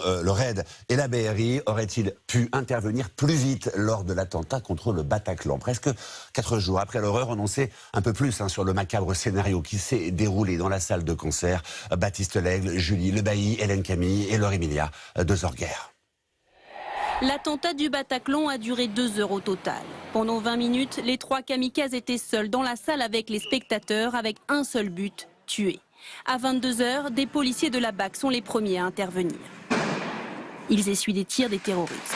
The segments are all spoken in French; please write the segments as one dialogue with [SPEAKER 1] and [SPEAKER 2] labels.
[SPEAKER 1] le RAID et la BRI auraient-ils pu intervenir plus vite lors de l'attentat contre le Bataclan? Presque 4 jours après l'horreur, on en sait un peu plus sur le macabre scénario qui s'est déroulé dans la salle de concert. Baptiste Lègle, Julie Lebailly, Hélène Camille et Laure Emilia de Zorguer.
[SPEAKER 2] L'attentat du Bataclan a duré 2 heures au total. Pendant 20 minutes, les 3 kamikazes étaient seuls dans la salle avec les spectateurs, avec un seul but, tuer. À 22 heures, des policiers de la BAC sont les premiers à intervenir. Ils essuient des tirs des terroristes.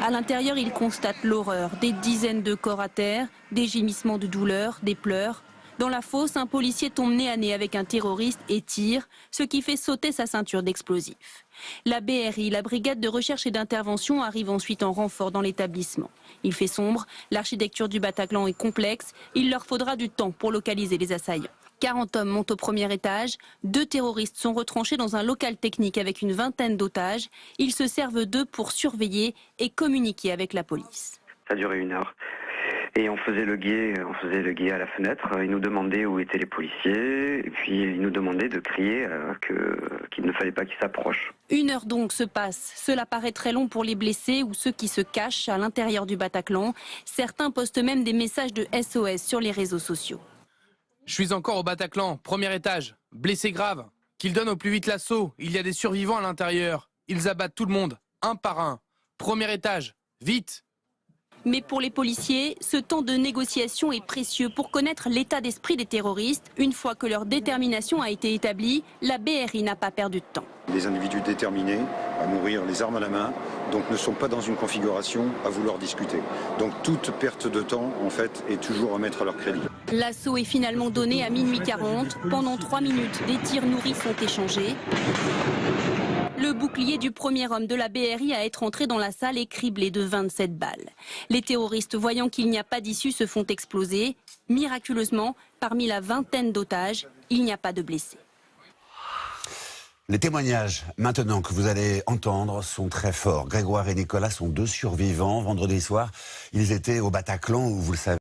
[SPEAKER 2] À l'intérieur, ils constatent l'horreur, des dizaines de corps à terre, des gémissements de douleur, des pleurs. Dans la fosse, un policier tombe nez à nez avec un terroriste et tire, ce qui fait sauter sa ceinture d'explosifs. La BRI, la brigade de recherche et d'intervention, arrive ensuite en renfort dans l'établissement. Il fait sombre, l'architecture du Bataclan est complexe, il leur faudra du temps pour localiser les assaillants. 40 hommes montent au premier étage, 2 terroristes sont retranchés dans un local technique avec une vingtaine d'otages. Ils se servent d'eux pour surveiller et communiquer avec la police.
[SPEAKER 3] Ça a duré 1 heure. Et on faisait le guet à la fenêtre. Ils nous demandaient où étaient les policiers. Et puis ils nous demandaient de crier qu'il ne fallait pas qu'ils s'approchent.
[SPEAKER 2] 1 heure donc se passe. Cela paraît très long pour les blessés ou ceux qui se cachent à l'intérieur du Bataclan. Certains postent même des messages de SOS sur les réseaux sociaux.
[SPEAKER 4] Je suis encore au Bataclan, premier étage, blessé grave. Qu'ils donnent au plus vite l'assaut. Il y a des survivants à l'intérieur. Ils abattent tout le monde, un par un. Premier étage, vite!
[SPEAKER 2] Mais pour les policiers, ce temps de négociation est précieux pour connaître l'état d'esprit des terroristes. Une fois que leur détermination a été établie, la BRI n'a pas perdu de temps.
[SPEAKER 5] Les individus déterminés à mourir les armes à la main, donc ne sont pas dans une configuration à vouloir discuter. Donc toute perte de temps, en fait, est toujours à mettre à leur crédit.
[SPEAKER 2] L'assaut est finalement donné à minuit 40. Pendant 3 minutes, des tirs nourris sont échangés. Le bouclier du premier homme de la BRI à être entré dans la salle est criblé de 27 balles. Les terroristes, voyant qu'il n'y a pas d'issue, se font exploser. Miraculeusement, parmi la vingtaine d'otages, il n'y a pas de blessés.
[SPEAKER 1] Les témoignages, maintenant, que vous allez entendre, sont très forts. Grégoire et Nicolas sont 2 survivants. Vendredi soir, ils étaient au Bataclan, où vous le savez.